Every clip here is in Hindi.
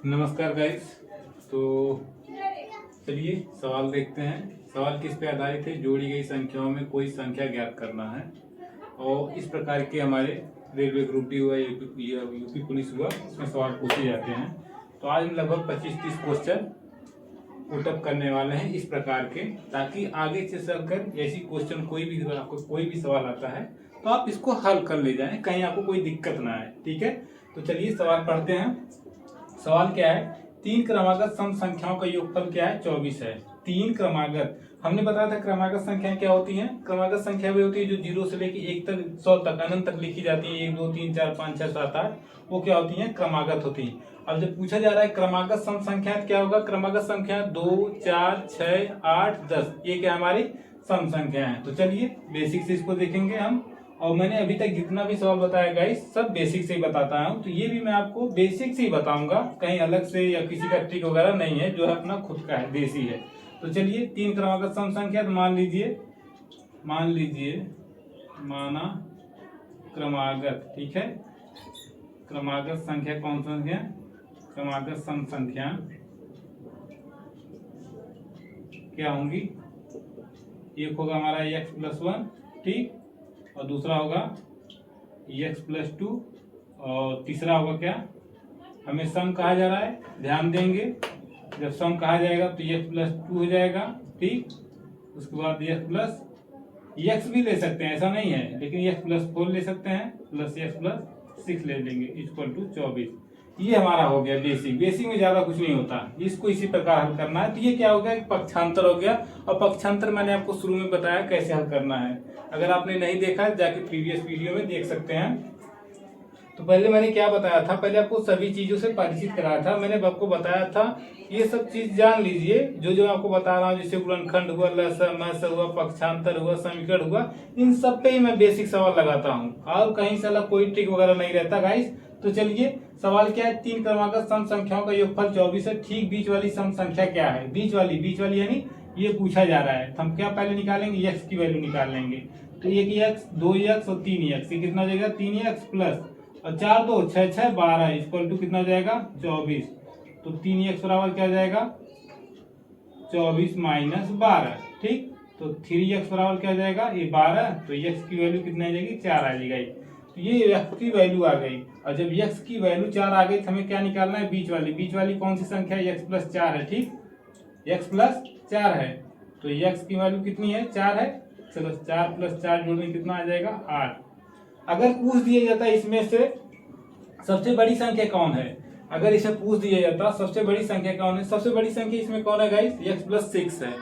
नमस्कार गाइस। तो चलिए सवाल देखते हैं। सवाल किस पे आधारित है? जोड़ी गई संख्याओं में कोई संख्या ज्ञात करना है। और इस प्रकार के हमारे रेलवे ग्रुप डी हुआ, यूपी पुलिस हुआ, इसमें सवाल पूछे जाते हैं। तो आज हम लगभग 25-30 क्वेश्चन पुटअप करने वाले हैं इस प्रकार के, ताकि आगे से चलकर ऐसी क्वेश्चन आपको कोई भी सवाल आता है तो आप इसको हल कर ले जाएं, कहीं आपको कोई दिक्कत ना आए। ठीक है, तो चलिए सवाल पढ़ते हैं। सवाल क्या है? तीन क्रमागत सम संख्याओं का योगफल क्या है? 24 है। तीन क्रमागत, हमने बताया था क्रमागत संख्याएं क्या होती हैं। क्रमागत संख्या वे होती है जो 0 से लेकर 1 तक 100 तक अनंत तक लिखी जाती है। 1 2 3 4 5 6 7 8, वो क्या होती हैं? क्रमागत होती हैं। अब जब पूछा जा रहा है क्रमागत सम संख्या क्या होगा? क्रमागत संख्या 2 4 6 8 10, ये क्या हमारी सम संख्या है। तो चलिए बेसिक से इसको देखेंगे हम। और मैंने अभी तक जितना भी सवाल बताया गाइस, सब बेसिक से ही बताता हूँ। तो ये भी मैं आपको बेसिक से ही बताऊंगा, कहीं अलग से या किसी का ट्रिक वगैरह नहीं है, जो है अपना खुद का है, देसी है। तो चलिए तीन क्रमागत सम संख्या, तो मान लीजिए माना क्रमागत, ठीक है। क्रमागत संख्या कौन सी संख्या? क्रमागत सम संख्या क्या होंगी? एक होगा हमारा x+1, ठीक, और दूसरा होगा x+2, और तीसरा होगा क्या? हमें सम कहा जा रहा है, ध्यान देंगे। जब सम कहा जाएगा तो x+2 हो जाएगा, ठीक। उसके बाद x भी ले सकते हैं, ऐसा नहीं है, लेकिन x+4 ले सकते हैं, प्लस x+6 ले लेंगे, इक्वल टू 24। ये हमारा हो गया बेसिक। बेसिक में ज्यादा कुछ नहीं होता, इसको इसी प्रकार हल करना है। तो ये क्या हो गया? पक्षांतर हो गया। और पक्षांतर मैंने आपको शुरू में बताया कैसे हल करना है। अगर आपने नहीं देखा है जाके प्रीवियस वीडियो में देख सकते हैं। तो पहले मैंने क्या बताया था? पहले आपको सभी चीजों से परिचित कराया था। मैंने आपको बताया था ये सब चीज जान लीजिए, जो आपको बता रहा हूँ, जैसे गुणनखंड हुआ, लसागु हुआ, पक्षांतर हुआ, समीकरण हुआ, इन सब पे ही मैं बेसिक सवाल लगाता हूँ, और कहीं से अलग कोई ट्रिक वगैरह नहीं रहता गाइस। तो चलिए सवाल क्या है? तीन क्रमागत सम संख्याओं का योगफल 24 है। ठीक बीच वाली सम संख्या क्या है? बीच वाली यानी ये पूछा जा रहा है। तो हम क्या पहले निकालेंगे? x की वैल्यू निकाल लेंगे। तो 1x 2x और 3x, ये कितना हो जाएगा? 3x प्लस और 4 2 6 6 12 इक्वल टू कितना हो जाएगा? 24। तो 3x बराबर क्या हो जाएगा? 24 माइनस 12, ठीक। तो 3x बराबर क्या हो जाएगा? ये 12, तो x की वैल्यू कितना आ जाएगी? 4 आ जाएगी। तो ये x की वैल्यू आ गई। और जब x की वैल्यू 4 आ गई तो हमें क्या निकालना है? बीच वाली कौन सी संख्या है? x+4 है, ठीक। x+4 है, तो x की वैल्यू कितनी है? 4 है। चलो 4+4 जोड़ने कितना आ जाएगा? 8। अगर पूछ दिया जाता है इसमें से सबसे बड़ी संख्या कौन है, अगर इसे पूछ दिया जाता सबसे बड़ी संख्या कौन है, सबसे बड़ी संख्या इसमें कौन है गाइस? x+6 है।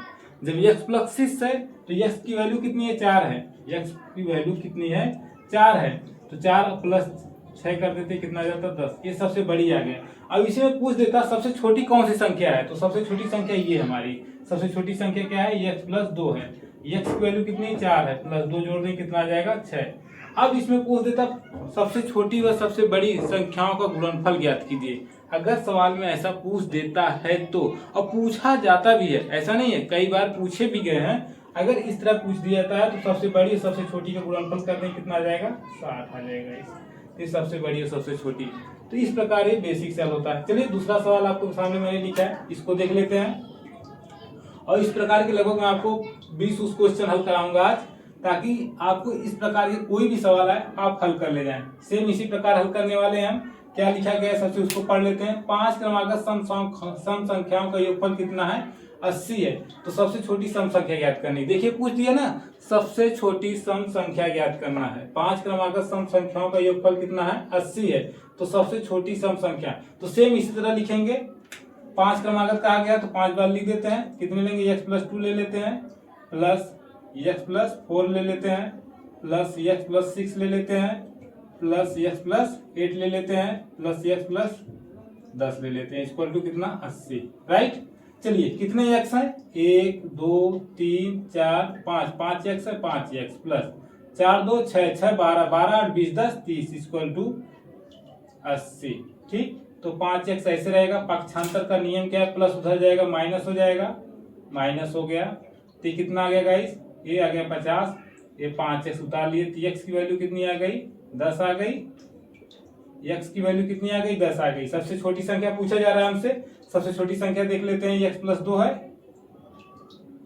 जब x+6 है तो x की वैल्यू कितनी है? 4 है। x की वैल्यू कितनी है? 4 है। तो 4 प्लस 6 कर देते कितना जाता? 10। ये सबसे बड़ी आ गया। अब इसमें पूछ देता सबसे छोटी कौन सी संख्या है, तो सबसे छोटी संख्या ये हमारी सबसे छोटी संख्या क्या है? x+2 है। x की वैल्यू कितनी? 4 है, प्लस 2 जोड़ दें कितना आ जाएगा? 6। अब इसमें पूछ देता सबसे छोटी व सबसे बड़ी संख्याओं का गुणनफल ज्ञात कीजिए। अगर सवाल में ऐसा पूछ देता है तो, और पूछा जाता भी है, ऐसा नहीं है, कई बार पूछे भी गए हैं। अगर इस तरह पूछ दिया जाता है तो सबसे बड़ी और सबसे छोटी का गुणनफल कर दें कितना आ जाएगा? 60 आ जाएगा। ये सबसे बड़ी और सबसे छोटी। तो इस प्रकार ये बेसिक सेल होता है। चलिए दूसरा सवाल आपको सामने मैंने लिखा है, इसको देख लेते हैं। और इस प्रकार के लगभग मैं आपको 20 क्वेश्चन हल कराऊंगा आज, ताकि आपको इस प्रकार के कोई भी सवाल आए आप हल कर ले जाएं। सेम इसी प्रकार हल करने वाले हैं हम। क्या लिखा गया है सबसे उसको पढ़ लेते हैं। 5 क्रमागत सम संख्याओं का योगफल कितना है? 80 है। तो सबसे छोटी सम संख्या ज्ञात करनी। देखिए पूछ दिया ना, सबसे छोटी सम संख्या ज्ञात करना है। 5 क्रमागत सम संख्याओं का योगफल कितना है? 80 है। तो सबसे छोटी सम संख्या, तो सेम इसी तरह लिखेंगे। 5 क्रमागत कहा गया तो 5 बार लिख देते हैं। कितने लेंगे? x+2 ले लेते हैं, प्लस x+4 ले लेते हैं, प्लस x+6 ले लेते हैं, प्लस x+8 ले लेते हैं, प्लस x+10 ले लेते हैं, इक्वल टू कितना? 80। राइट। चलिए कितने x है? 1 2 3 4 5, 5x है, 5x प्लस 4 2 6 6 12 12 8 20 10 30 इक्वल टू 80, ठीक। तो 5x ऐसे रहेगा। पक्षांतर का नियम क्या है? प्लस उधर जाएगा माइनस हो जाएगा, माइनस हो गया। तो ये कितना आ गया गाइस? ये आ गया 50। ये 5x उतार लिए तो x की वैल्यू कितनी आ गई? 10 आ गई। x की वैल्यू कितनी आ गई 10 आ गई। सबसे छोटी संख्या पूछा जा रहा है हमसे, सबसे छोटी संख्या देख लेते हैं, x प्लस 2 है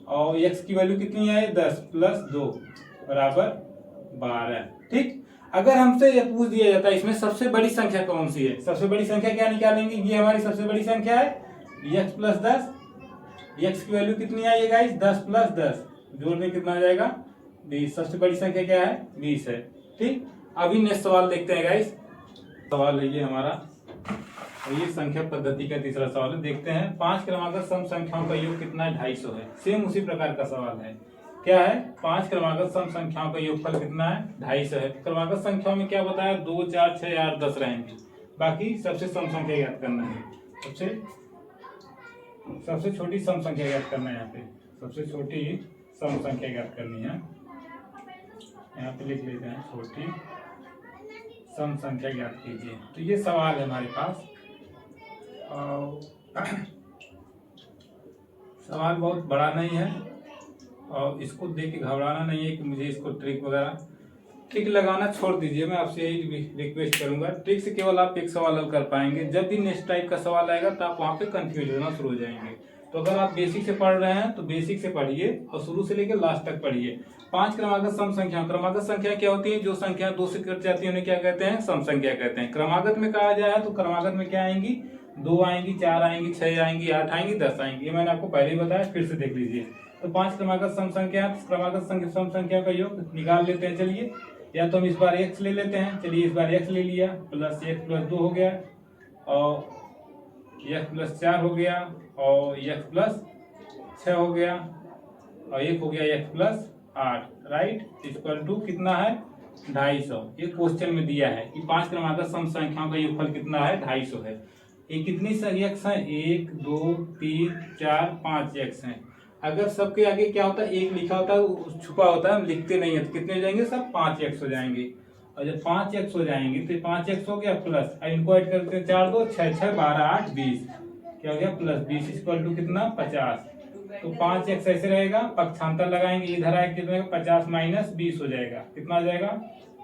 और x की वैल्यू कितनी है 10 प्लस 2 बराबर 12। ठीक, अगर हमसे ये पूछ दिया जाता है इसमें सबसे बड़ी संख्या कौन सी है, सबसे बड़ी संख्या क्या निकालेंगे, ये हमारी सबसे बड़ी संख्या है x प्लस 10, x की वैल्यू कितनी आई है गाइस 10 प्लस 10, जोड़ में कितना आ जाएगा 20। सबसे बड़ी संख्या क्या है 20 है। ठीक, अभी नेक्स्ट सवाल देखते हैं गाइस। सवाल है ये हमारा, और ये संख्या पद्धति का तीसरा सवाल है। देखते हैं 5 क्रमागत सम संख्याओं का योग कितना है 250 है। सेम उसी प्रकार का सवाल है, क्या है 5 क्रमागत सम संख्याओं का योगफल कितना है 250 है। क्रमागत संख्याओं में क्या बताया 2 4 6 8 10 रहेंगे, बाकी सबसे सम संख्या ज्ञात करना है। सबसे छोटी सम संख्या ज्ञात करना है, यहाँ पे सबसे छोटी सम संख्या ज्ञात करनी है। यहाँ पे लिख लेते हैं छोटी सम संख्या ज्ञात कीजिए। तो ये सवाल है हमारे पास, सवाल बहुत बड़ा नहीं है और इसको देख के घबराना नहीं है कि मुझे इसको ट्रिक लगाना छोड़ दीजिए। मैं आपसे यही रिक्वेस्ट करूंगा, ट्रिक से केवल आप एक सवाल हल कर पाएंगे। जब भी नेक्स्ट टाइप का सवाल आएगा तो आप वहां पे कंफ्यूज होना शुरू हो जाएंगे। तो अगर आप बेसिक से पढ़ रहे हैं तो बेसिक से पढ़िए और शुरू से लेकर लास्ट तक पढ़िए। 5 क्रमागत सम संख्या, क्रमागत संख्या क्या होती है, जो संख्या 2 से कट जाती है उन्हें क्या कहते हैं सम संख्या कहते हैं। क्रमागत में कहा जाए तो क्रमागत में क्या आएंगी 2 आएंगी, 4 आएंगी, 6 आएंगी, 8 आएंगी, 10 आएंगी। ये मैंने आपको पहले ही बताया, फिर से देख लीजिए। तो 5 क्रमागत सम संख्या, क्रमागत सम संख्या का योग निकाल लेते हैं। चलिए, या तो हम इस बार x ले लेते हैं। चलिए इस बार x ले लिया, प्लस x प्लस 2 हो गया और x प्लस 4 हो गया और x प्लस 6 हो गया और एक हो गया x plus 8, right, equal to कितना है 250। ये क्वेश्चन में दिया है कि 5 क्रमागत सम संख्याओं का योगफल कितना है 250 है। ये कितनी x है 1 2 3 4 5 x है। अगर सबके आगे क्या होता है 1 लिखा होता है, छुपा होता है, हम लिखते नहीं है, तो कितने हो जाएंगे सब 5x हो जाएंगे। और जब 5x हो जाएंगे तो 5x हो गया प्लस, इनको ऐड करते हैं 4 2 6 6 12 8 20, क्या हो गया प्लस 20 इक्वल टू कितना 50। तो 5x ऐसे रहेगा, पक्षांतर लगाएंगे, इधर आए कितना 50 माइनस 20 हो जाएगा, कितना आ जाएगा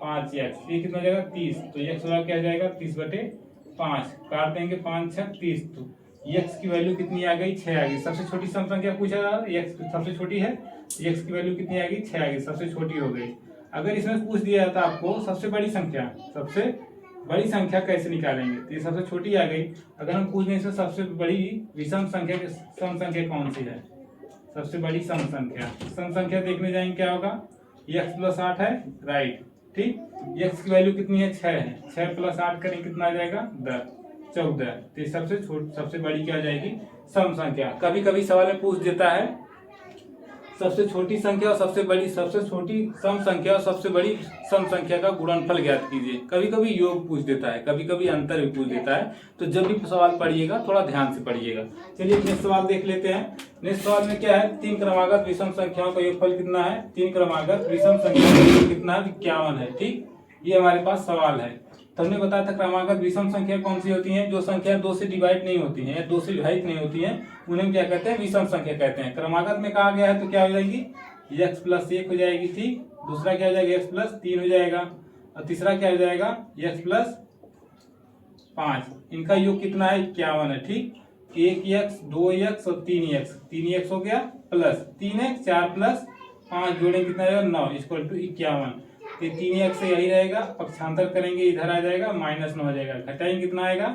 5x, ये कितना हो जाएगा 30। तो x वाला क्या हो जाएगा 30/5, काट देंगे 5 6 30। तो x की वैल्यू कितनी आ गई 6 आ गई। सबसे छोटी सम संख्या पूछा जा रहा है, x सबसे छोटी है, x की वैल्यू कितनी आ गई 6 आ गई, सबसे छोटी हो गई। अगर इसमें पूछ दिया जाता आपको सबसे बड़ी संख्या कैसे निकालेंगे, तो ये सबसे छोटी आ गई। अगर हम पूछ दें इसमें सबसे बड़ी विषम संख्या सम संख्या कौन सी है, सबसे बड़ी सम संख्या देखने जाएंगे क्या होगा, x प्लस 8 है, राइट, ठीक। x की वैल्यू कितनी है 6 है, 6 प्लस 8 करें कितना आ जाएगा 14। तो सबसे बड़ी क्या आ जाएगी सम संख्या। कभी कभी सवाल में पूछ देता है सबसे छोटी संख्या और सबसे छोटी सम संख्या और सबसे बड़ी सम संख्या का गुणनफल ज्ञात कीजिए। कभी कभी योग पूछ देता है, कभी कभी अंतर भी पूछ देता है। तो जब भी सवाल पढ़िएगा थोड़ा ध्यान से पढ़िएगा। चलिए नेक्स्ट सवाल देख लेते हैं। नेक्स्ट सवाल में क्या है, 3 क्रमागत विषम संख्याओं का योगफल कितना है, 3 क्रमागत विषम संख्याओं का योग कितना है 51 है। ठीक, ये हमारे पास सवाल है। तो हमने बताया था क्रमागत विषम संख्या कौन सी होती है, जो संख्या 2 से डिवाइड नहीं होती है या 2 से विभाजित नहीं होती है, उन्हें क्या कहते हैं विषम संख्या कहते हैं। क्रमागत में कहा गया है तो क्या हो जाएगी x प्लस 1 हो जाएगी, ठीक। दूसरा क्या हो जाएगा x प्लस 3 हो जाएगा और तीसरा क्या हो जाएगा x प्लस 5। इनका योग कितना है 51 है, ठीक। 1x 2x और 3x हो गया प्लस 3x 4 प्लस 5 जोड़ें कितना आएगा 9 इक्वल टू 51। 3x से यही रहेगा, पक्षांतर करेंगे इधर आ जाएगा माइनस 9 हो जाएगा, घटाएंगे कितना आएगा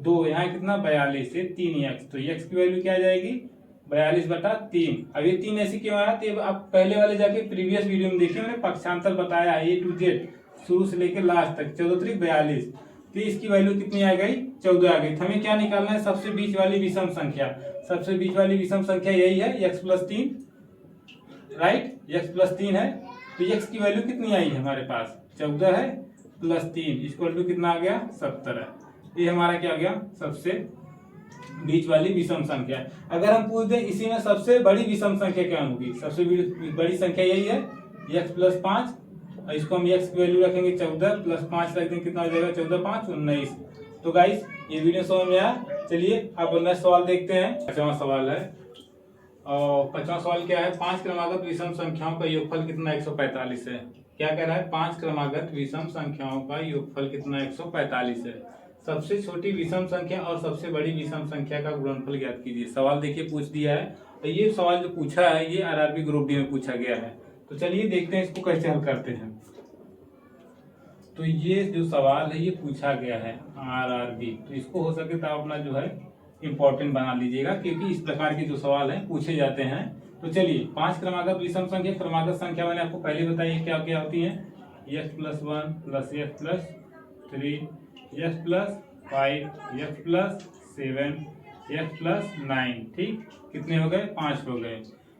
2, यहाँ कितना 42 से 3x। तो x की वैल्यू क्या आ जाएगी 42/3। अब ये 3 ऐसी क्यों आया, तो आप पहले वाले जाके प्रीवियस वीडियो में देखिए, मैंने पक्षांतर बताया A to Z शुरू से लेकर लास्ट तक 14 3 42। तो इसकी वैल्यू कितनी आ गई 14 आ गई। तो हमें क्या निकालना है सबसे बीच वाली विषम संख्या। सबसे बीच वाली विषम संख्या यही है x plus 3, right, x plus 3 है। तो x की वैल्यू कितनी आई है हमारे पास 14 है प्लस 3 इक्वल टू कितना आ गया 70 है। ये हमारा क्या आ गया सबसे बीच वाली विषम संख्या। अगर हम पूछ दें इसी में सबसे बड़ी विषम संख्या क्या होगी, सबसे बड़ी संख्या यही है x प्लस 5, और इसको हम x की वैल्यू रखेंगे 14 प्लस 5 रख देंगे कितना हो जाएगा 14 5 19। तो गाइस ये वीडियो समझ में आया। चलिए अब नेक्स्ट सवाल देखते हैं। 5वां सवाल है और 5वां सवाल क्या है, 5 क्रमागत विषम संख्याओं का योगफल कितना 145 है। क्या कह रहा है, 5 क्रमागत विषम संख्याओं का योगफल कितना 145 है। सबसे छोटी विषम संख्या और सबसे बड़ी विषम संख्या का गुणनफल ज्ञात कीजिए। सवाल देखिए पूछ दिया है, और ये सवाल जो पूछा है ये आरआरबी ग्रुप डी में पूछा गया है। तो चलिए देखते हैं इसको कैसे हल करते हैं। तो ये जो सवाल है ये पूछा गया है आरआरबी, तो इसको हो सके तो आप अपना जो है इम्पोर्टेंट बना लीजिएगा, क्योंकि इस प्रकार के जो सवाल हैं पूछे जाते हैं। तो चलिए 5 क्रमागत विषम संख्या, क्रमागत संख्या मैंने आपको पहले बताई क्या क्या होती है, x+1 + x+3 x+5 x+7 x+9, ठीक। कितने हो गए, 5 हो गए।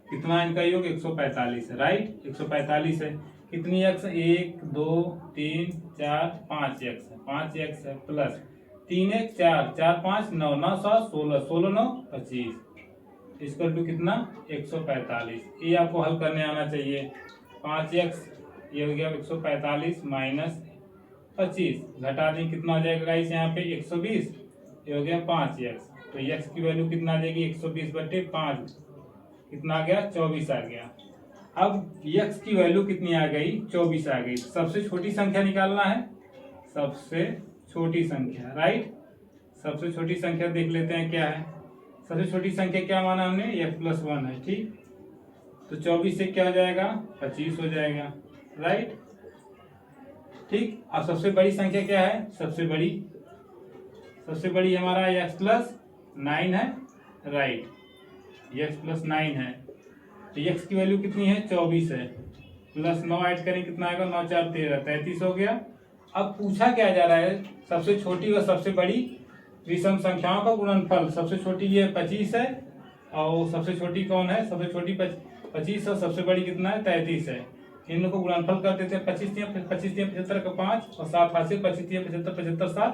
कितना इनका योग 145 है, राइट। 145 है। कितनी x, 1 2 3 4 5 x है, 5 x है, प्लस 3 1 4 4 5 9 9 7 16 16 9 25 इसका टू कितना 145। ये आपको हल करने आना चाहिए। 5x ये हो गया 145 माइनस 25, घटा दें कितना हो जाएगा गाइस, यहाँ पे 120, ये हो गया 5x। तो x की वैल्यू कितना आ जाएगी 120/5, कितना आ गया 24 आ गया। अब x की वैल्यू कितनी आ गई 24 आ गई। सबसे छोटी संख्या निकालना है, सबसे छोटी संख्या, राइट। सबसे छोटी संख्या देख लेते हैं क्या है। सबसे छोटी संख्या क्या माना हमने, x+1 है, ठीक। तो 24 से क्या हो जाएगा 25 हो जाएगा, राइट, ठीक। अब सबसे बड़ी संख्या क्या है, सबसे बड़ी हमारा x+9 है, राइट, x+9 है। तो x की वैल्यू कितनी है 24 है, प्लस 9 ऐड करें कितना आएगा, 9 4 13 33 हो गया। अब पूछा क्या जा रहा है, सबसे छोटी और सबसे बड़ी विषम संख्याओं का गुणनफल। सबसे छोटी ये 25 है, और सबसे छोटी कौन है, सबसे छोटी 25 और सबसे बड़ी कितना है 33 है। इन लोगों को गुणनफल कर देते हैं। 25 75 का 5 और 7 5 से 25 75 75 7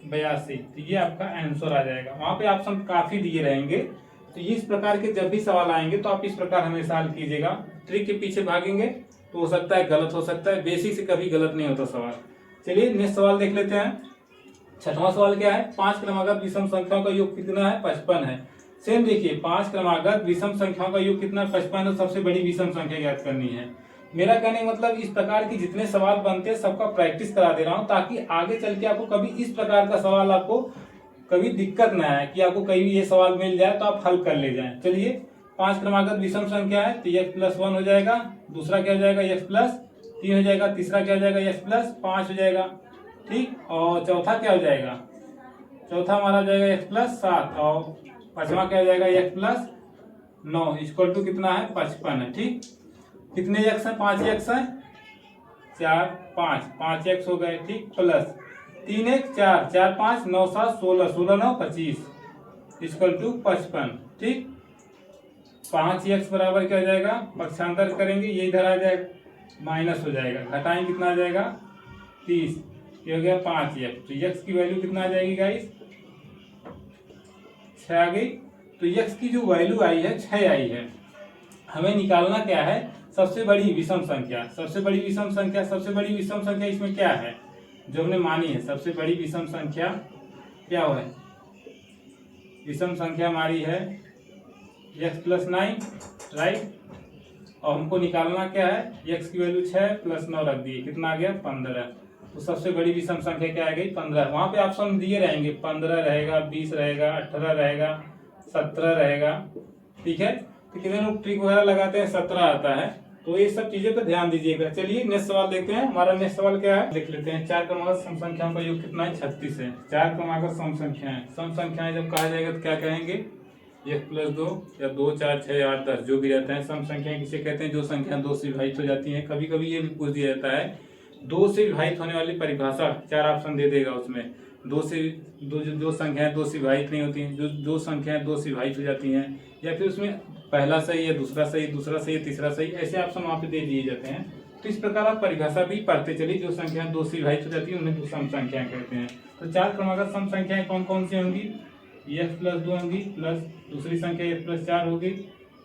82। तो ये आपका आंसर आ जाएगा। वहां पे ऑप्शन काफी दिए रहेंगे। तो इस प्रकार के जब भी सवाल आएंगे तो आप इस प्रकार हमेशा हल कीजिएगा। ट्रिक के पीछे भागेंगे तो हो सकता है गलत हो सकता है, बेसिक से कभी गलत नहीं होता सवाल। चलिए नेक्स्ट सवाल देख लेते हैं। छठवां सवाल क्या है, 5 क्रमागत विषम संख्याओं का योग कितना है 55 है। सेम देखिए 5 क्रमागत विषम संख्याओं का योग कितना 55 है। सबसे बड़ी विषम संख्या ज्ञात करनी है। मेरा कहने का मतलब इस प्रकार की जितने सवाल बनते हैं सबका प्रैक्टिस करा दे रहा हूं, ताकि आगे चल के आपको कभी इस प्रकार का सवाल आपको कभी दिक्कत ना आए कि आपको कहीं ये सवाल मिल जाए तो आप हल कर ले जाएं। चलिए 5 क्रमागत विषम संख्या है तो x+1 हो जाएगा, दूसरा क्या हो जाएगा x+3 हो जाएगा, तीसरा क्या हो जाएगा x+5 हो जाएगा, ठीक। और चौथा क्या हो जाएगा, चौथा हमारा हो जाएगा x+7 और पांचवा क्या हो जाएगा x+9 इक्वल टू कितना है 55 है, ठीक। कितने x है, 5x है, 4 5 5x हो गए, ठीक, प्लस 3 1 4 4 5 9 7 16 16 9 25 इक्वल टू 55, ठीक। 5x बराबर क्या हो जाएगा, पक्षांतर करेंगे ये इधर आ जाएगा, माइनस हो जाएगा, घटाएं कितना आ जाएगा 30, ये हो गया 5x। तो x की वैल्यू कितना आ जाएगी गाइस 6 आ गई। तो x की जो वैल्यू आई है 6 आई है। हमें निकालना क्या है, सबसे बड़ी विषम संख्या। सबसे बड़ी विषम संख्या, सबसे बड़ी विषम संख्या इसमें क्या है जो हमने मानी है। सबसे बड़ी विषम संख्या क्या है, विषम संख्या हमारी है x+9, राइट। और हमको निकालना क्या है, x की वैल्यू 6 प्लस 9 रख दिए, कितना आ गया 15। तो सबसे बड़ी विषम संख्या क्या आ गई 15। वहां पे ऑप्शन दिए रहेंगे 15 रहेगा, 20 रहेगा, 18 रहेगा, 17 रहेगा, ठीक है। तो कितने लोग ट्रिक वगैरह लगाते हैं 17 आता है। तो ये सब चीजें पे ध्यान दीजिएगा। चलिए नेक्स्ट सवाल देखते हैं। हमारा नेक्स्ट सवाल क्या है देख लेते हैं। 4 क्रमागत सम संख्याओं का योग कितना है 36 है। 4 क्रमागत सम संख्याएं, सम संख्याएं जब कहा जाएगा तो क्या कहेंगे, 1+2 या 2 4 6 8 10 जो भी रहता है। सम संख्याएं किसे कहते हैं, जो संख्या 2 से विभाजित हो जाती है। कभी कभी ये भी पूछ दिया जाता है 2 से विभाजित होने वाली परिभाषा, 4 ऑप्शन दे देगा उसमें। जो संख्याएं 2 से विभाजित नहीं होती हैं, जो संख्याएं 2 से विभाजित हो जाती हैं, या फिर उसमें पहला सही है, दूसरा सही, दूसरा सही, तीसरा सही, ऐसे ऑप्शन वहां पे दे दिए जाते हैं। तो इस प्रकार आप परिभाषा भी पढ़ते चलिए। जो संख्याएं 2 से विभाजित हो जाती है उन्हें सम संख्याएं कहते हैं। तो 4 क्रमागत सम संख्याएं कौन कौन सी होंगी, x+2 होंगी, प्लस दूसरी संख्या x+4 होगी,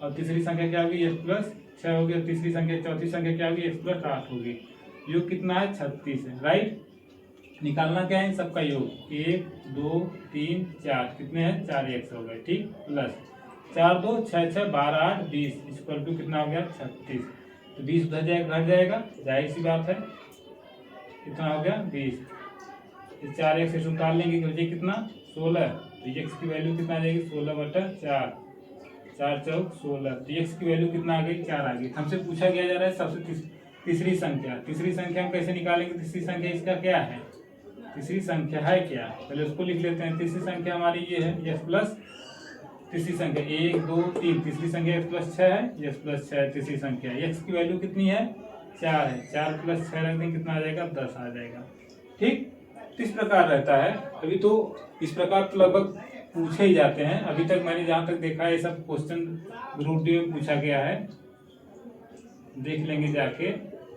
और तीसरी संख्या क्या होगी x+6 होगी, और तीसरी संख्या चौथी संख्या क्या होगी x+8 होगी। योग कितना है 36 है, राइट। निकालना क्या है इन सबका योग, 1 2 3 4, कितने हैं 4x हो गए, ठीक, प्लस 4 2 6 6 12 8 20 इक्वल टू कितना हो गया 36। तो 20 उधर जाएगा, घट जाएगा, जाहिर सी बात है। कितना हो गया 20। इस 4x से उतार लेंगे तो बचे कितना 16। तो x की वैल्यू कितना आ जाएगी 16/4, 4 चौक 16। तो x की वैल्यू कितना आ गई 4 आ गई। हमसे पूछा गया जा रहा है सबसे तीसरी संख्या। तीसरी संख्या हम कैसे निकालेंगे? तीसरी संख्या इसका क्या है, तीसरी संख्या है क्या, पहले उसको लिख लेते हैं। तीसरी संख्या हमारी ये है x प्लस, तीसरी संख्या 1 2 3, तीसरी संख्या x प्लस 6 है, x प्लस 6 तीसरी संख्या। x की वैल्यू कितनी है 4 है, 4 प्लस 6 रख देंगे कितना आ जाएगा 10 आ जाएगा। ठीक, तो इस प्रकार रहता है। अभी तो इस प्रकार तो लगभग पूछे ही जाते हैं। अभी तक मैंने जहाँ तक देखा है ये सब क्वेश्चन ग्रुप डी में पूछा गया है, देख लेंगे जाके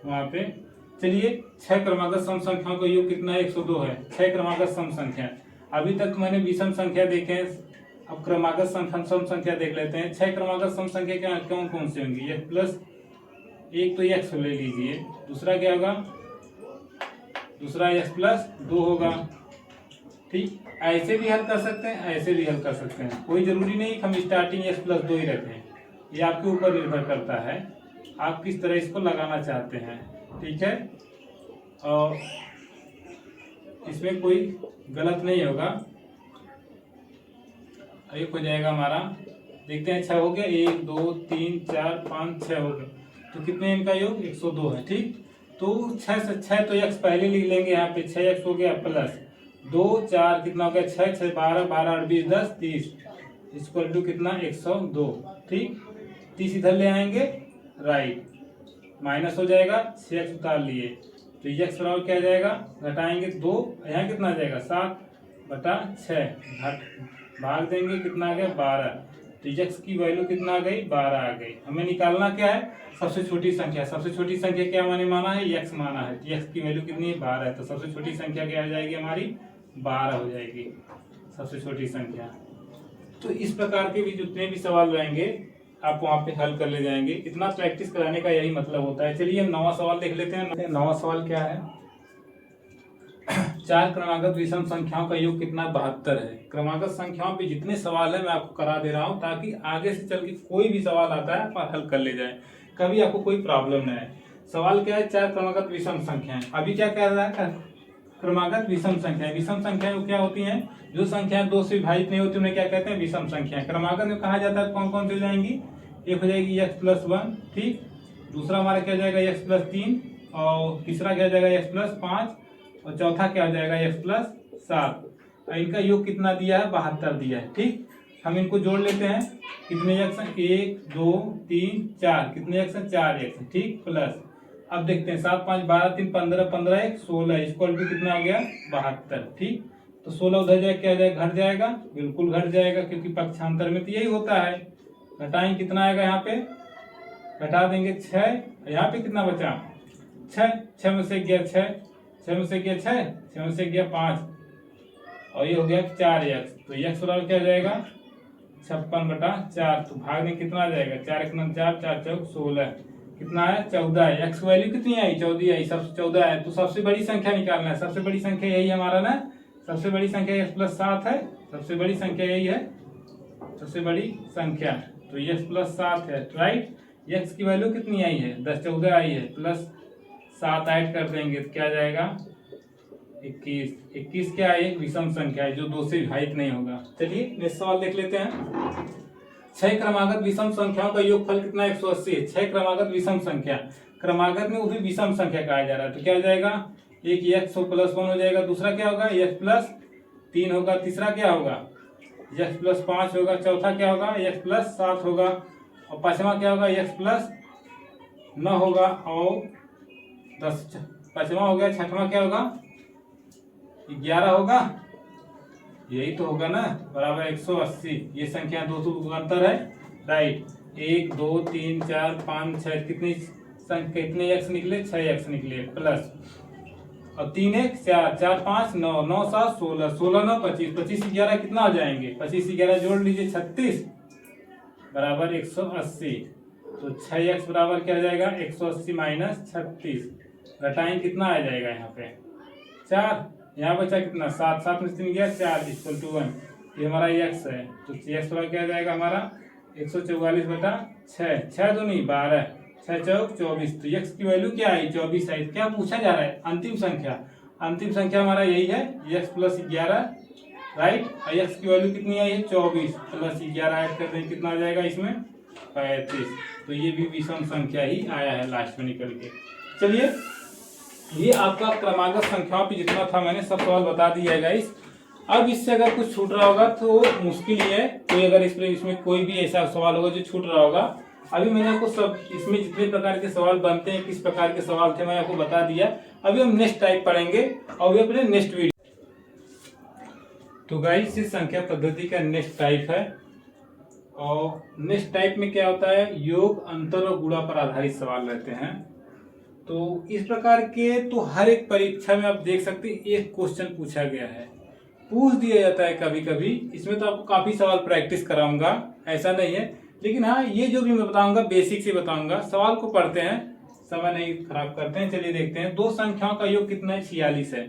वहाँ पे। चलिए 6 क्रमागत सम संख्याओं का योग कितना है 102 है। 6 क्रमागत सम संख्या, अभी तक मैंने विषम संख्या देखे हैं, अब क्रमागत सम संख्या देख लेते हैं। 6 क्रमागत सम संख्या क्या कौन कौन से होंगी? x प्लस, एक तो x ले लीजिए, दूसरा क्या होगा, दूसरा x प्लस 2 होगा। ठीक, ऐसे भी हल कर सकते हैं, ऐसे भी हल कर सकते हैं, कोई जरूरी नहीं कि हम स्टार्टिंग x प्लस 2 ही रखें। ये आपके ऊपर निर्भर करता है आप किस तरह इसको लगाना चाहते हैं। ठीक है, और इसमें कोई गलत नहीं होगा। एक हो जाएगा हमारा, देखते हैं 6 हो गया, 1 2 3 4 5 6 हो गया, तो कितने इनका योग 102 है। ठीक, तो 6 से 6 तो x पहले लिख लेंगे यहाँ पे, 6x हो गया प्लस 2 4 कितना हो गया 6 6 12 12 8 20 10 30 इक्वल टू कितना 102। ठीक, 30 इधर ले आएंगे, राइट, माइनस हो जाएगा, 6x उतार लिए तो x बराबर क्या आ जाएगा, घटाएंगे 2, यहाँ कितना आ जाएगा 7/6, घट भाग देंगे कितना आ गया 12। तो x की वैल्यू कितना आ गई 12 आ गई। हमें निकालना क्या है, सबसे छोटी संख्या। सबसे छोटी संख्या क्या मैंने माना है, x माना है, तो x की वैल्यू कितनी है 12 है, तो सबसे छोटी संख्या क्या आ जाएगी हमारी 12 हो जाएगी सबसे छोटी संख्या। तो इस प्रकार के भी जितने भी सवाल रहेंगे आप वहाँ पे हल कर ले जाएंगे। इतना प्रैक्टिस कराने का यही मतलब होता है। चलिए हम 9वां सवाल देख लेते हैं। 9वां सवाल क्या है, 4 क्रमागत विषम संख्याओं का योग कितना 72 है। क्रमागत संख्याओं पे जितने सवाल है मैं आपको करा दे रहा हूँ ताकि आगे से चल के कोई भी सवाल आता है आप हल कर ले जाए, कभी आपको कोई प्रॉब्लम न है। सवाल क्या है, 4 क्रमागत विषम संख्याएं। अभी क्या कह रहा है, क्रमागत विषम संख्या। विषम संख्याएं क्या होती हैं, जो संख्याएं 2 से विभाजित नहीं होती उन्हें क्या कहते हैं, विषम संख्याएं। क्रमागत में कहा जाता है कौन कौन सी हो जाएंगी, एक हो जाएगी x प्लस 1, ठीक, दूसरा हमारा क्या हो जाएगा x प्लस 3, और तीसरा क्या हो जाएगा x प्लस 5, और चौथा क्या हो जाएगा x प्लस 7। और इनका योग कितना दिया है 72 दिया है। ठीक, हम इनको जोड़ लेते हैं, कितने x हैं 1 2 3 4, कितने x हैं 4x, ठीक, प्लस अब देखते हैं 7 5 12 3 15 15 1 16 इक्वल टू कितना हो गया 72। ठीक, तो 16 उधर जाए क्या जाएगा, घट जाएगा, बिल्कुल घट जाएगा क्योंकि पक्षांतर में तो यही होता है। घटाएंगे कितना आएगा, यहाँ पे घटा देंगे 6, यहाँ पे कितना बचा 6, 6 में से गया 6, 6 में से गया 6, 6 में से गया 5, और ये हो गया 4x। तो x बराबर क्या हो जाएगा 56/4। तो भाग में कितना आ जाएगा 4 1 4 4 चौक 16, कितना है 14 है। x वैल्यू कितनी आई 14 आई, सबसे 14 है। तो सबसे बड़ी संख्या निकालना है, सबसे बड़ी संख्या यही हमारा ना, सबसे बड़ी संख्या x प्लस 7 है, सबसे बड़ी संख्या यही है, सबसे बड़ी संख्या तो x प्लस 7 है, राइट। x की वैल्यू कितनी आई है 10 14 आई है, प्लस 7 ऐड कर देंगे तो क्या जाएगा 21। 21 क्या है, एक विषम संख्या है जो 2 से विभाजित नहीं होगा। चलिए नेक्स्ट सवाल देख लेते हैं। 6 क्रमागत विषम संख्याओं का योगफल कितना 180 है। 6 क्रमागत विषम संख्या, क्रमागत में वो भी विषम संख्या कहा जा रहा है, तो क्या हो जाएगा, एक x प्लस 1 हो जाएगा, दूसरा क्या होगा x प्लस 3 होगा, तीसरा क्या होगा x प्लस 5 होगा, चौथा क्या होगा x प्लस 7 होगा, और पांचवा क्या होगा x प्लस 9 होगा, और 10 पांचवा हो गया, छठवां क्या होगा 11 होगा, यही तो होगा ना, बराबर 180। ये संख्या 200 का अंतर है, राइट। 1 2 3 4 5 6 कितनी संख्या, कितने x निकले 6x निकले, प्लस और 3 1 4 4 5 9 9 7 16 16 9 25 25 11 कितना हो जाएंगे, 25 11 जोड़ लीजिए 36 बराबर 180। तो 6x बराबर क्या हो जाएगा 180 माइनस 36, घटाएं कितना आ जाएगा यहाँ पे 4, यहाँ बचा कितना 7 7 में 3 गया 4 इक्वल टू 1, ये हमारा x है। तो x बराबर क्या आ जाएगा हमारा 144/6, 6 दूनी 12, 6 चौक 24। तो x की वैल्यू क्या आई? 24 आई। क्या पूछा जा रहा है? अंतिम संख्या। अंतिम संख्या हमारा यही है x प्लस 11, राइट। और x की वैल्यू कितनी आई है? 24 प्लस 11 ऐड कर दें, कितना आ जाएगा इसमें? 35। तो ये भी विषम संख्या ही आया है लास्ट में निकल के। चलिए, ये आपका क्रमागत संख्याओं पे जितना था मैंने सब सवाल बता दिया है गाइस। अब इससे अगर कुछ छूट रहा होगा तो मुश्किल ही है, कोई अगर इसमें कोई भी ऐसा सवाल होगा जो छूट रहा होगा। अभी मैंने आपको सब इसमें जितने प्रकार के सवाल बनते हैं, किस प्रकार के सवाल थे, मैं आपको बता दिया। अभी हम नेक्स्ट टाइप पढ़ेंगे और भी अपने नेक्स्ट वीडियो। तो गाइस, इस संख्या पद्धति का नेक्स्ट टाइप है, और नेक्स्ट टाइप में क्या होता है? योग, अंतर और गुणा पर आधारित सवाल रहते हैं। तो इस प्रकार के तो हर एक परीक्षा में आप देख सकते हैं एक क्वेश्चन पूछा गया है, पूछ दिया जाता है कभी कभी। इसमें तो आपको काफी सवाल प्रैक्टिस कराऊंगा, ऐसा नहीं है, लेकिन हाँ, ये जो भी मैं बताऊंगा बेसिक से बताऊंगा। सवाल को पढ़ते हैं, समय नहीं खराब करते हैं। चलिए देखते हैं, दो संख्याओं का योग कितना है? 46 है।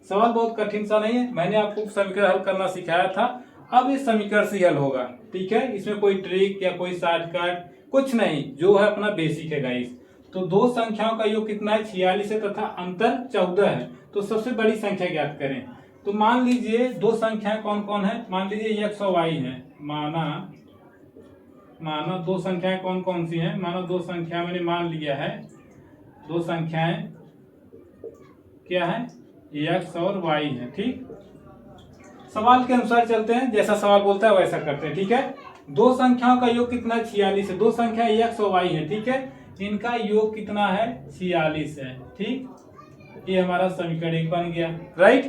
सवाल बहुत कठिन सा नहीं है, मैंने आपको समीकरण हल करना सिखाया था। अब इस समीकरण से हल होगा, ठीक है। इसमें कोई ट्रिक या कोई शॉर्टकट कुछ नहीं, जो है अपना बेसिक है गाइस। तो दो संख्याओं का योग कितना है? 46 है तथा अंतर 14 है। तो सबसे बड़ी संख्या ज्ञात करें। तो मान लीजिए दो संख्याएं कौन कौन है? मान लीजिए x और y है। माना दो संख्याएं कौन कौन सी हैं? मानो दो संख्या मैंने मान लिया है, दो संख्याएं क्या है? x और y है, ठीक। सवाल के अनुसार चलते हैं, जैसा सवाल बोलता है वैसा करते हैं, ठीक है। दो संख्याओं का योग कितना है? 46 है। दो संख्या x और y है, ठीक है। इनका योग कितना है? 46 है, ठीक। ये हमारा समीकरण 1 बन गया, राइट।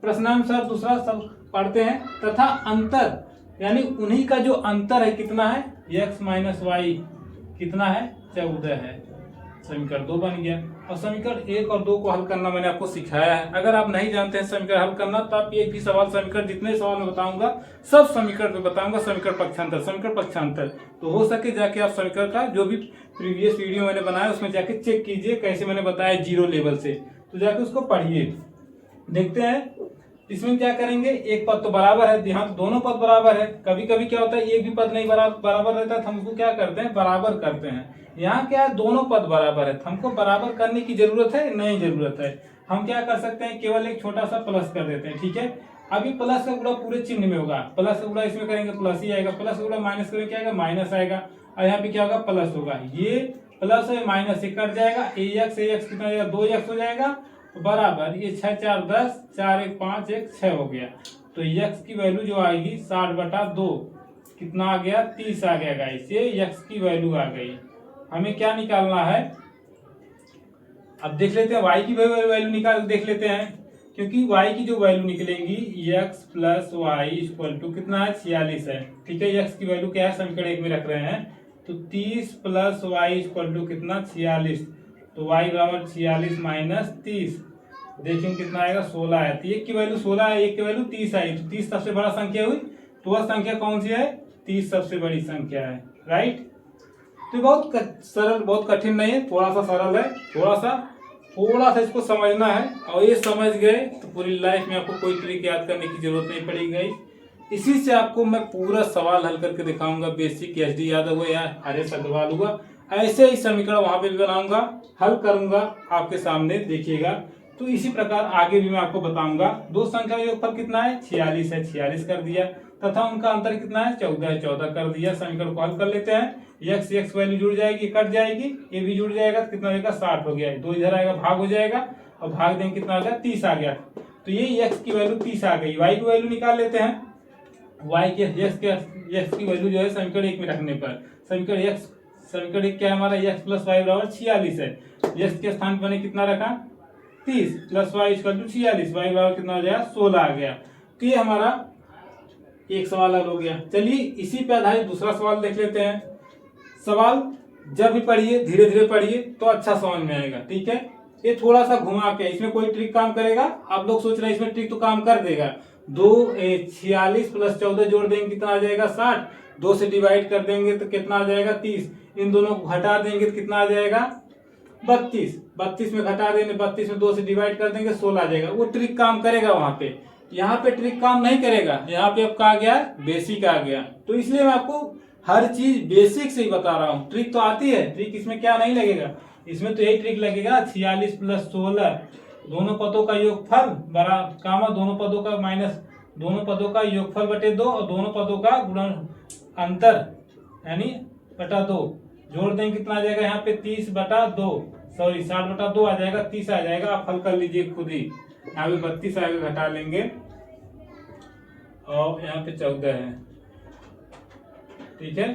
प्रश्नानुसार दूसरा सब पढ़ते हैं। तथा अंतर, यानी उन्हीं का जो अंतर है कितना है? x माइनस वाई कितना है? 14 है। समीकरण 2 बन गया। और समीकरण 1 और 2 को हल करना मैंने आपको सिखाया है। अगर आप नहीं जानते हैं समीकरण हल करना, तो आप एक भी सवाल, समीकरण जितने सवाल मैं बताऊंगा सब समीकरण पे बताऊंगा। समीकरण पक्षांतर तो हो सके जाके आप समीकरण का जो भी प्रीवियस वीडियो मैंने बनाया उसमें जाके चेक कीजिए, कैसे मैंने बताया जीरो लेवल से, तो जाके उसको पढ़िए। देखते हैं इसमें क्या करेंगे। एक पद तो बराबर है, ध्यान, दोनों पद बराबर है। कभी कभी क्या होता है एक भी पद नहीं बराबर रहता है, तो हम उसको क्या करते हैं? बराबर करते हैं। यहाँ क्या है? दोनों पद बराबर है, हमको बराबर करने की जरूरत है? नहीं जरूरत है। हम क्या कर सकते हैं? केवल एक छोटा सा प्लस कर देते हैं, ठीक है। अभी प्लस का गुणा पूरे चिन्ह में होगा, प्लस का गुणा इसमें करेंगे प्लस ही आएगा, प्लस का गुणा माइनस करेंगे क्या आएगा? माइनस आएगा। और यहाँ पे क्या होगा? प्लस होगा। ये प्लस है माइनस से कट जाएगा, एक्स कितना हो जाएगा? 2x हो जाएगा, बराबर ये 6 4 10, 4 1 5 1 6 हो गया। तो x की वैल्यू जो आएगी 60/2 कितना आ गया? 30 आ गया गाइस। ये x की वैल्यू आ गई। हमें क्या निकालना है? अब देख लेते हैं y की वैल्यू निकाल देख लेते हैं, क्योंकि y की जो वैल्यू निकलेगी x plus Y equal to कितना है? 46 है, ठीक है। x की वैल्यू क्या है? समीकरण 1 में रख रहे हैं। तो 30 प्लस वाई इक्वल टू कितना? 46। तो y बराबर 46 माइनस 30, देखिए कितना आएगा? 16 है। तो एक की वैल्यू 16 है, एक की वैल्यू 30 आई। तो 30 सबसे बड़ा संख्या हुई, तो वह संख्या कौन सी है? 30 सबसे बड़ी संख्या है, राइट। तो बहुत सरल, बहुत कठिन नहीं है, थोड़ा सा सरल है। थोड़ा सा इसको समझना है, और ये समझ गए तो पूरी लाइफ में आपको कोई ट्रिक याद करने की जरूरत नहीं पड़ेगी। इसी से आपको मैं पूरा सवाल हल करके दिखाऊंगा। बेसिक एचडी यादव हुआ या हरेश अग्रवाल हुआ, ऐसे ही समीकरण वहां पे भी बनाऊंगा, हल करूंगा आपके सामने, देखिएगा। तो इसी प्रकार आगे भी मैं आपको बताऊंगा। दो संख्या का योगफल कितना है? 46 है, 46 कर दिया। तथा उनका अंतर कितना है? 14 है, 14 कर दिया। समीकरण को हल कर लेते हैं। x वैल्यू जुड़ जाएगी, कट जाएगी, ये भी जुड़ जाएगा, तो कितना होगा? 60 हो गया। 2 इधर आएगा, भाग हो जाएगा, और भाग देंगे कितना आ गया? 30 आ गया। तो ये x की वैल्यू 30 आ गई। y की वैल्यू निकाल लेते हैं। y के x की वैल्यू जो है समीकरण 1 में रखने पर, समीकरण 1 क्या है हमारा? x प्लस वाई बराबर 46 है। x के स्थान पर कितना रखा? 30 plus Y equal to 46, Y बराबर कितना हो जाएगा? 16 आ गया। तो ये हमारा एक सवाल हल हो गया। चलिए इसी पे आधारित दूसरा सवाल देख लेते हैं। सवाल जब भी पढ़िए धीरे धीरे पढ़िए तो अच्छा समझ में आएगा, ठीक है। ये थोड़ा सा घुमा के, इसमें कोई ट्रिक काम करेगा? आप लोग सोच रहे हैं इसमें ट्रिक तो काम कर देगा। 46 प्लस 14 जोड़ देंगे कितना आ जाएगा? 60। 2 से डिवाइड कर देंगे तो कितना आ जाएगा? 30। इन दोनों को घटा देंगे तो कितना आ जाएगा? 32। 32 में घटा देंगे, 32 में 2 से डिवाइड कर देंगे, 16 आ जाएगा। वो ट्रिक काम करेगा वहां पे। यहाँ पे ट्रिक काम नहीं करेगा, यहाँ पे आपका आ गया बेसिक आ गया। तो इसलिए मैं आपको हर चीज बेसिक से ही बता रहा हूँ। ट्रिक तो आती है, ट्रिक इसमें क्या नहीं लगेगा, इसमें तो यही ट्रिक लगेगा 46 + 16 दोनों पदों का योगफल बरा कामा दोनों पदों का माइनस दोनों पदों का योगफल बटे 2 और दोनों पदों का गुणन अंतर यानी बटा 2 जोड़ देंगे कितना आ जाएगा यहाँ पे 30/2 सॉरी 60/2 आ जाएगा, 30 आ जाएगा। आप हल कर लीजिए खुद ही। यहाँ पे 32 आएगा, घटा लेंगे और यहाँ पे 14 है। ठीक है,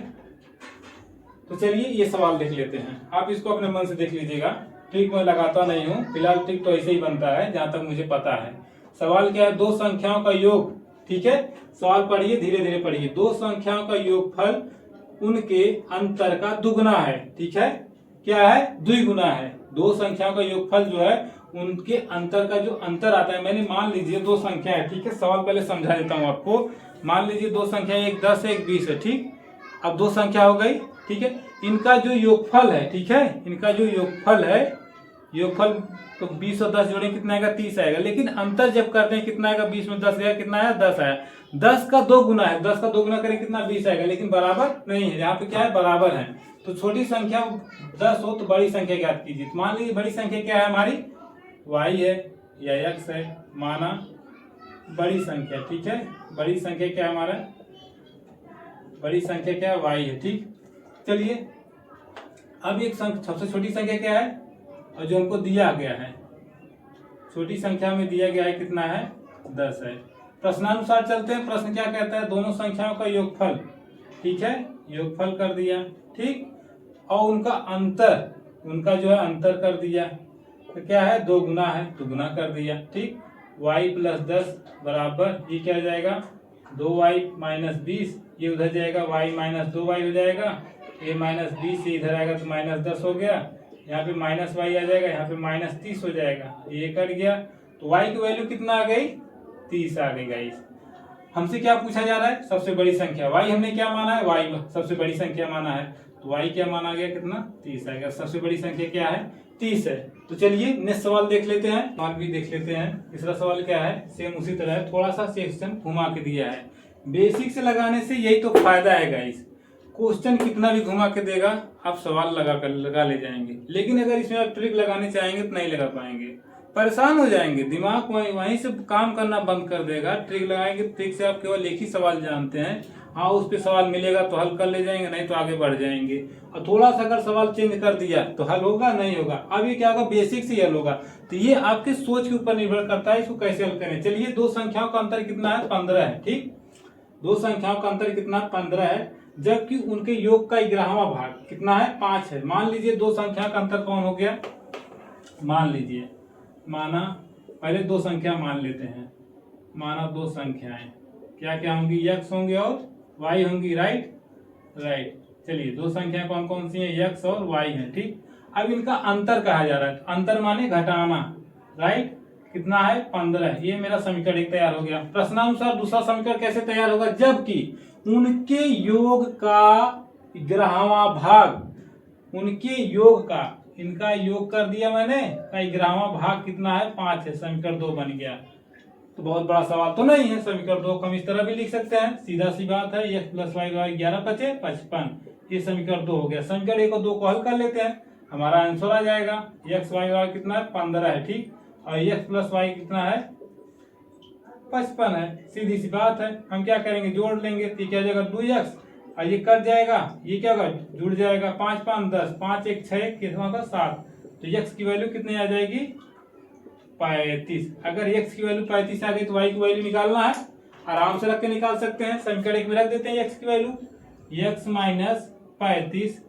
तो चलिए ये सवाल देख लेते हैं। आप इसको अपने मन से देख लीजिएगा, ट्रिक मैं लगाता नहीं हूँ, फिलहाल ट्रिक तो ऐसे ही बनता है जहां तक मुझे पता है। सवाल क्या है, दो संख्याओं का योग। ठीक है, सवाल पढ़िए, धीरे धीरे पढ़िए। दो संख्याओं का योगफल उनके अंतर का दुगना है। ठीक है, क्या है, द्विगुना है। दो संख्याओं का योगफल जो है उनके अंतर का जो अंतर आता है, मैंने मान लीजिए दो संख्या है। ठीक है, सवाल पहले समझा देता हूँ आपको। मान लीजिए दो संख्या, एक 10 है, एक 20 है। ठीक, अब दो संख्या हो गई। ठीक है, इनका जो योगफल है, ठीक है, इनका जो योगफल है, योगफल तो 20 और 10 जोड़े कितना आएगा, 30 आएगा। लेकिन अंतर जब करते हैं कितना आएगा, 20 में 10 गया, कितना आया, 10 आया। 10 का 2 गुना है, 10 का 2 गुना करें कितना, 20 आएगा। लेकिन बराबर नहीं है, यहाँ पे क्या है, बराबर है। तो छोटी संख्या 10 हो तो बड़ी संख्या ज्ञात कीजिए। तो मान लीजिए बड़ी संख्या क्या है हमारी, y है या x है, माना बड़ी संख्या। ठीक है, बड़ी संख्या क्या है हमारा, बड़ी संख्या क्या है, y है। ठीक, चलिए अब एक सबसे छोटी संख्या क्या है, और जो हमको दिया गया है, छोटी संख्या में दिया गया है कितना है, 10 है। प्रश्नानुसार चलते हैं। प्रश्न क्या कहता है, दोनों संख्याओं का योगफल। ठीक है, योगफल कर दिया। ठीक, और उनका अंतर, उनका जो है अंतर कर दिया। तो क्या है, 2 गुना है, तो गुना कर दिया। ठीक, y + 10 बराबर ये क्या हो जाएगा, 2y - 20, ये उधर जाएगा, y - 2y हो जाएगा, ये -20 ये इधर आएगा तो -10 हो गया। यहाँ पे -y आ जाएगा, यहाँ पे -30 हो जाएगा, ये कट गया। तो y की वैल्यू कितना आ गई, 30 आ गई। गाइस हमसे क्या पूछा जा रहा है, सबसे बड़ी संख्या। y हमने क्या माना है, y सबसे बड़ी संख्या माना है, तो y क्या माना गया, कितना, 30 आ गया। सबसे बड़ी संख्या क्या है, 30 है। तो चलिए नेक्स्ट सवाल देख लेते हैं, सवाल भी देख लेते हैं। तीसरा सवाल क्या है, सेम उसी तरह है, थोड़ा सा सेक्शन घुमा के दिया है। बेसिक से लगाने से यही तो फायदा है गाइस, क्वेश्चन कितना भी घुमा के देगा, आप सवाल लगा ले जाएंगे। लेकिन अगर इसमें आप ट्रिक लगाने चाहेंगे तो नहीं लगा पाएंगे, परेशान हो जाएंगे, दिमाग वहीं से काम करना बंद कर देगा। ट्रिक लगाएंगे, ट्रिक से आप केवल एक ही सवाल जानते हैं, हाँ उस पे सवाल मिलेगा तो हल कर ले जाएंगे, नहीं तो आगे बढ़ जाएंगे। और थोड़ा सा अगर सवाल चेंज कर दिया तो हल होगा, नहीं होगा। अब ये क्या होगा, बेसिक से हल होगा। तो ये आपके सोच के ऊपर निर्भर करता है इसको कैसे हल करें। चलिए, दो संख्याओं का अंतर कितना है, 15 है। ठीक, दो संख्याओं का अंतर कितना, 15 है, जबकि उनके योग का 11वां भाग कितना है, 5 है। मान लीजिए दो संख्या का अंतर कौन हो गया, मान लीजिए, माना पहले दो संख्या मान लेते हैं। माना दो संख्याएं क्या क्या होंगी, x होंगे और y होंगी। राइट, चलिए दो संख्या कौन कौन सी हैं, x और y हैं। ठीक, अब इनका अंतर कहा जा रहा है, अंतर माने घटाना। राइट, कितना है, 15। ये मेरा समीकरण एक तैयार हो गया। प्रश्नानुसार दूसरा समीकरण कैसे तैयार होगा, जबकि उनके योग का 11वां भाग, उनके योग का, इनका योग कर दिया मैंने, का 11वां भाग कितना है, 5 है। समीकरण 2 बन गया। तो बहुत बड़ा सवाल तो नहीं है। समीकरण 2 को हम इस तरह भी लिख सकते हैं, सीधा सी बात है, x + y 11 × 5 = 55। ये समीकरण 2 हो गया। समीकरण 1 और 2 को हल कर लेते हैं, हमारा आंसर आ जाएगा। x y कितना है, 15 है। ठीक, और x + y कितना है, 55 है। सीधी सी बात है, हम क्या करेंगे, जोड़ लेंगे। तो क्या जाएगा, 2x, और ये कट जाएगा, ये क्या होगा, जुड़ जाएगा। 5 × 5 = 10, 5 × 1 = 6, कितना होगा, 7। तो x की वैल्यू कितनी आ जाएगी, 35। अगर x की वैल्यू 35 आ गई तो y की वैल्यू निकालना है, आराम से रख के निकाल सकते हैं। समीकरण 1 में रख देते हैं x की वैल्यू, x - 35।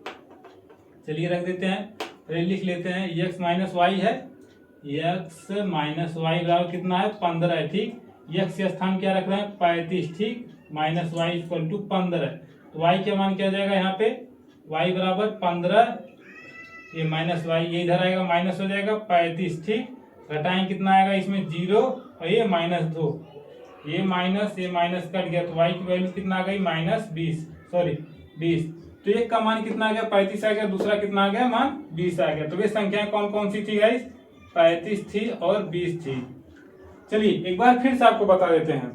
चलिए रख देते हैं, फिर लिख लेते हैं, x - y है, x - y बराबर कितना है, 15 है। ठीक, x के स्थान क्या रख रहे हैं, 35। ठीक, -y = 15 है। तो y का मान क्या हो जाएगा, यहाँ पे y बराबर 15, ये -y ये इधर आएगा, माइनस हो जाएगा 35। ठीक, घटाएं कितना आएगा इसमें, 0, और ये -2, ये माइनस कट गया। तो y की वैल्यू कितना आ गई, -20। तो एक का मान कितना आ गया, 35 आ गया, दूसरा कितना आ गया, मान 20 आ गया। तो वे संख्याएं कौन कौन सी थी गाइस, 35 थी और 20 थी। चलिए एक बार फिर से आपको बता देते हैं,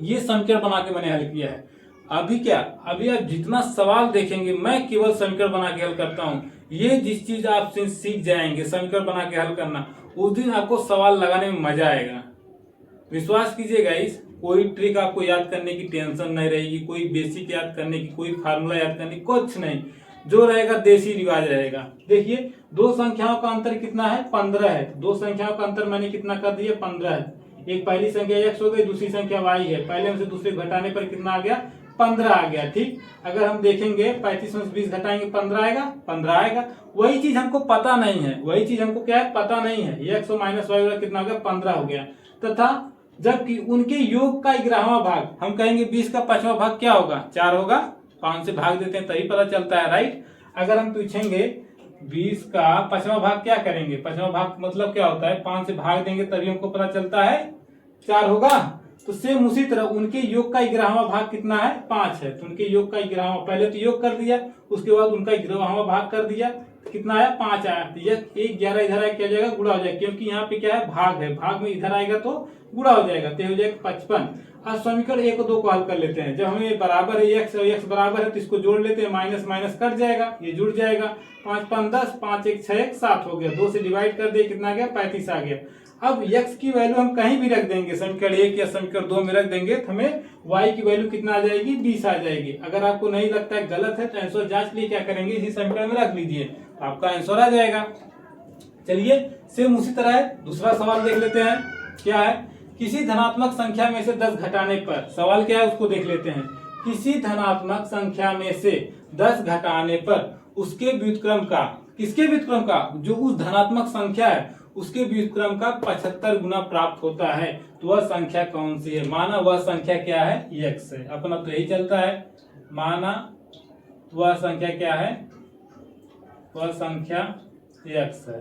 ये समीकरण बना के मैंने हल किया है। अभी क्या, अभी आप जितना सवाल देखेंगे मैं केवल समीकरण बना के हल करता हूँ। ये जिस चीज आप सीख जाएंगे समीकरण बना के हल करना, उस दिन आपको सवाल लगाने में मजा आएगा। विश्वास कीजिए गाइस, कोई ट्रिक आपको याद करने की टेंशन नहीं रहेगी, कोई बेसिक याद करने की, कोई फार्मूला याद करने की, कुछ नहीं। जो रहेगा देसी रिवाज रहेगा। देखिए दो संख्याओं का अंतर कितना है, 15 है। दो संख्याओं का अंतर मैंने कितना कर दिया, 15 है। एक पहली संख्या x हो गई, दूसरी संख्या y है। पहले में से दूसरे घटाने पर कितना आ गया, 15 आ गया। ठीक, अगर हम देखेंगे 35 में से 20 घटाएंगे 15 आएगा, 15 आएगा। वही चीज हमको पता नहीं है, वही चीज हमको क्या है, पता नहीं है। x और माइनस वाई कितना हो गया, 15 हो गया। तथा जबकि उनके योग का 11वां भाग, हम कहेंगे 20 का 5वां भाग क्या होगा, 4 होगा। 5 से भाग देते हैं तभी पता चलता है, राइट। अगर हम पूछेंगे 20 का 5वां भाग क्या करेंगे, 5वां भाग मतलब क्या होता है, 5 से भाग देंगे तभी हमको पता चलता है 4 होगा। तो सेम उसी तरह उनके योग का 11वां भाग कितना है, 5 है। तो उनके योग का 11वां, पहले तो योग कर दिया, उसके बाद उनका 11वां भाग कर दिया, कितना आया, 5 आया। तो यह 11 इधर आया क्या हो जाएगा, गुणा हो जाएगा, क्योंकि यहाँ पे क्या है, भाग है। भाग में इधर आएगा तो गुणा हो जाएगा, तो हो जाएगा 55। अब समीकरण 1 और 2 को हल कर लेते हैं। जब हमें बराबर है x और x बराबर है तो इसको जोड़ लेते हैं, माइनस माइनस कट जाएगा, ये जुड़ जाएगा। 5 5 10, 5 1 6 1 7 हो गया। 2 से डिवाइड कर दिए, कितना आ गया, 35 आ गया। अब x की वैल्यू हम कहीं भी रख देंगे, समीकरण 1 या समीकरण 2 में रख देंगे तो हमें y की वैल्यू कितना आ जाएगी, 20 आ जाएगी। अगर आपको नहीं लगता है गलत है तो आंसर जांच लिए क्या करेंगे, इसी समीकरण में रख लीजिए, आपका आंसर आ जाएगा। चलिए सेम उसी तरह है, दूसरा सवाल देख लेते हैं। क्या है, किसी धनात्मक संख्या में से 10 घटाने पर, सवाल क्या है उसको देख लेते हैं। किसी धनात्मक संख्या में से 10 घटाने पर उसके व्युत्क्रम का, किसके व्युत्क्रम का, जो उस धनात्मक संख्या है उसके व्युत्क्रम का 75 गुना प्राप्त होता है, तो वह संख्या कौन सी है। माना वह संख्या क्या है, x है। अपना तो यही चलता है, माना वह संख्या क्या है, वह संख्या x है।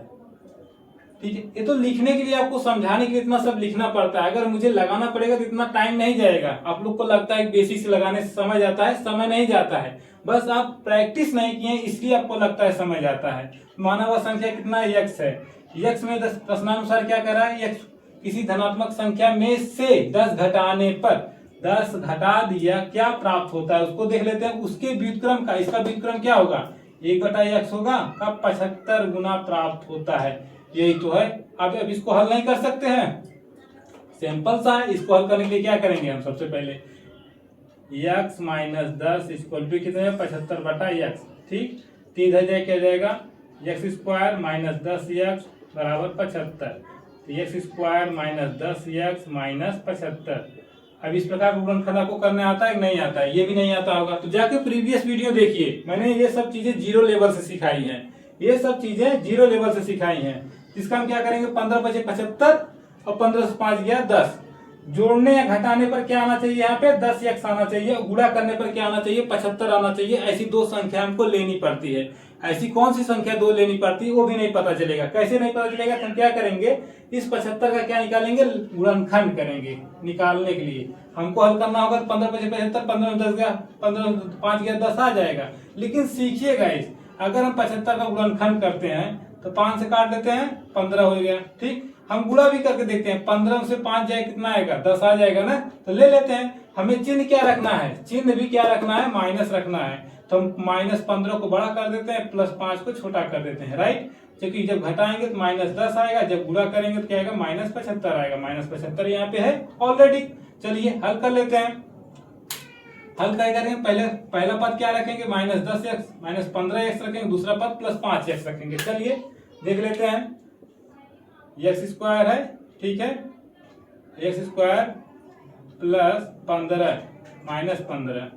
ठीक है, ये तो लिखने के लिए, आपको समझाने के लिए इतना सब लिखना पड़ता है। अगर मुझे लगाना पड़ेगा तो इतना टाइम नहीं जाएगा। आप लोग को लगता है बेसिक से लगाने से समय जाता है, समय नहीं जाता है, बस आप प्रैक्टिस नहीं किए इसलिए आपको लगता है समय जाता है। माना हुआ संख्या कितना है, x है। x में प्रश्नानुसार क्या कर रहा है, x किसी धनात्मक संख्या में से 10 घटाने पर, 10 घटा दिया, क्या प्राप्त होता है उसको देख लेते हैं। उसके व्युत्क्रम का, इसका व्युत्क्रम क्या होगा, 1/x होगा, का 75 गुना प्राप्त होता है। यही तो है। अब इसको हल नहीं कर सकते हैं, सिंपल सा है। इसको हल करने के लिए क्या करेंगे हम, सबसे पहले x माइनस 10 इक्वल टू कितना है, 75/x। ठीक, तो इधर जाए क्या जाएगा, x स्क्वायर माइनस 10x बराबर 75। तो x square minus 10x minus 75। अब इस प्रकार गुणनखंड आपको करने आता है कि नहीं आता है, ये भी नहीं आता होगा तो जाके प्रीवियस वीडियो देखिए, मैंने ये सब चीजें 0 लेवल से सिखाई हैं। ये सब चीजें 0 लेवल से सिखाई हैं। इसका हम क्या करेंगे, 15 बचे 75 और 15 से 5 गया 10। जोड़ने या घटाने पर क्या आना चाहिए, यहाँ पे 10x आना चाहिए। गुणा करने पर क्या आना चाहिए, 75 आना चाहिए। ऐसी दो संख्या हमको लेनी पड़ती है। ऐसी कौन सी संख्या दो लेनी पड़ती है वो भी नहीं पता चलेगा। कैसे नहीं पता चलेगा, तो हम क्या करेंगे, इस 75 का क्या निकालेंगे, गुणनखंड करेंगे। निकालने के लिए हमको हल करना होगा, 15 बचे 75, 15 में 10 गया, 15 में 5 गया 10 आ जाएगा। लेकिन सीखिएगा इस, अगर हम 75 का गुणनखंड करते हैं तो 5 से काट लेते हैं, 15 हो गया। ठीक, हम गुणा भी करके देखते हैं, 15 से 5 जाए कितना आएगा, 10 आ जाएगा ना, तो ले लेते हैं। हमें चिन्ह क्या रखना है, चिन्ह भी क्या रखना है, माइनस रखना है। तो हम -15 को बड़ा कर देते हैं, +5 को छोटा कर देते हैं, राइट। क्योंकि जब घटाएंगे तो -10 आएगा, जब गुणा करेंगे तो क्या आएगा, -75 आएगा। -75 यहाँ पे है ऑलरेडी। चलिए हल कर लेते हैं। हल क्या करेंगे, पहले पहला पद क्या रखेंगे, -10x, -15x रखेंगे, दूसरा पद +5x रखेंगे। चलिए देख लेते हैं, x स्क्वायर है, ठीक है, x स्क्वायर +15 -15x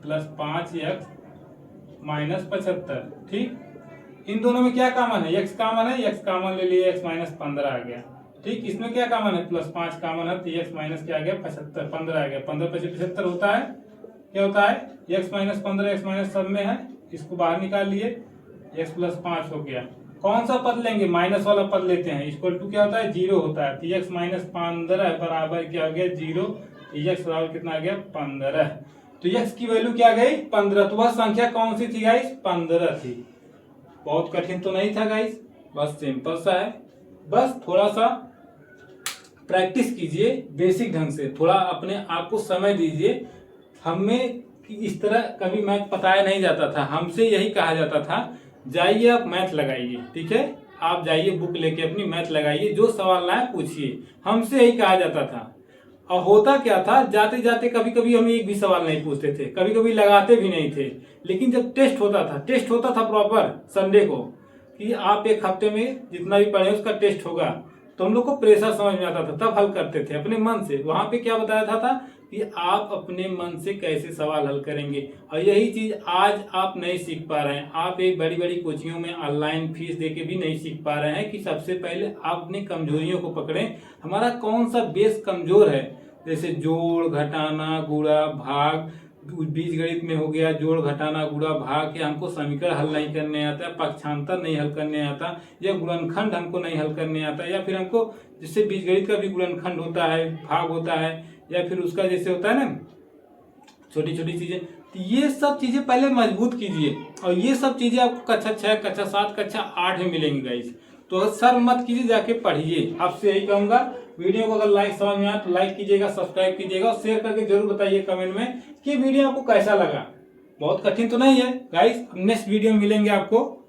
+5x -75। ठीक, इन दोनों में क्या कॉमन है, x कॉमन है, x कॉमन ले लिए, x -15 आ गया। ठीक, इसमें क्या कॉमन है, +5 कॉमन है, तो x माइनस क्या आ गया, 75, 15 आ गया। 15 + 75 होता है, क्या होता है, x -15 x माइनस सब में है, इसको बाहर निकाल लिए, x +5 हो गया। कौन सा पद लेंगे, माइनस वाला पद लेते हैं। इक्वल टू क्या होता है, 0 होता है। तो x -15 बराबर क्या हो गया, 0। x बराबर कितना आ गया, 15। तो x की वैल्यू क्या गई, 15। तो वह संख्या कौन सी थी गाइस, 15 थी। बहुत कठिन तो नहीं था गाइस, बस सिंपल सा है, बस थोड़ा सा प्रैक्टिस कीजिए बेसिक ढंग से, थोड़ा अपने आप को समय दीजिए। हमें इस तरह कभी मैथ पताया नहीं जाता था, हमसे यही कहा जाता था जाइए आप मैथ लगाइए, ठीक है, आप जाइए बुक लेके अपनी मैथ लगाइए, जो सवाल लाए पूछिए, हमसे यही कहा जाता था। और होता क्या था, जाते जाते कभी कभी हम एक भी सवाल नहीं पूछते थे, कभी कभी लगाते भी नहीं थे, लेकिन जब टेस्ट होता था प्रॉपर संडे को कि आप एक हफ्ते में जितना भी पढ़े उसका टेस्ट होगा, तो हम लोग को प्रेशर समझ में आता था, तब हल करते थे अपने मन से। वहां पे क्या बताया था कि आप अपने मन से कैसे सवाल हल करेंगे, और यही चीज आज आप नहीं सीख पा रहे हैं। आप एक बड़ी बड़ी कोचिंगों में ऑनलाइन फीस देके भी नहीं सीख पा रहे हैं कि सबसे पहले आप अपनी कमजोरियों को पकड़ें, हमारा कौन सा बेस कमजोर है। जैसे जोड़ घटाना गुणा भाग, बीज गणित में हो गया जोड़ घटाना गुणा भाग, या हमको समीकरण हल नहीं करने आता, पक्षांतर नहीं हल करने आता, या गुणनखंड हमको नहीं हल करने आता, या फिर हमको जिससे बीज गणित का भी गुणनखंड होता है, भाग होता है, या फिर उसका जैसे होता है ना छोटी छोटी चीजें, तो ये सब चीजें पहले मजबूत कीजिए। और ये सब चीजें आपको कक्षा 6 कक्षा 7 कक्षा 8 में मिलेंगी गाइस, तो सर मत कीजिए, जाके पढ़िए। आपसे यही कहूंगा, वीडियो को अगर लाइक समझ में आए तो लाइक कीजिएगा, सब्सक्राइब कीजिएगा, और शेयर करके जरूर बताइए कमेंट में कि वीडियो आपको कैसा लगा। बहुत कठिन तो नहीं है गाइस, नेक्स्ट वीडियो में मिलेंगे आपको।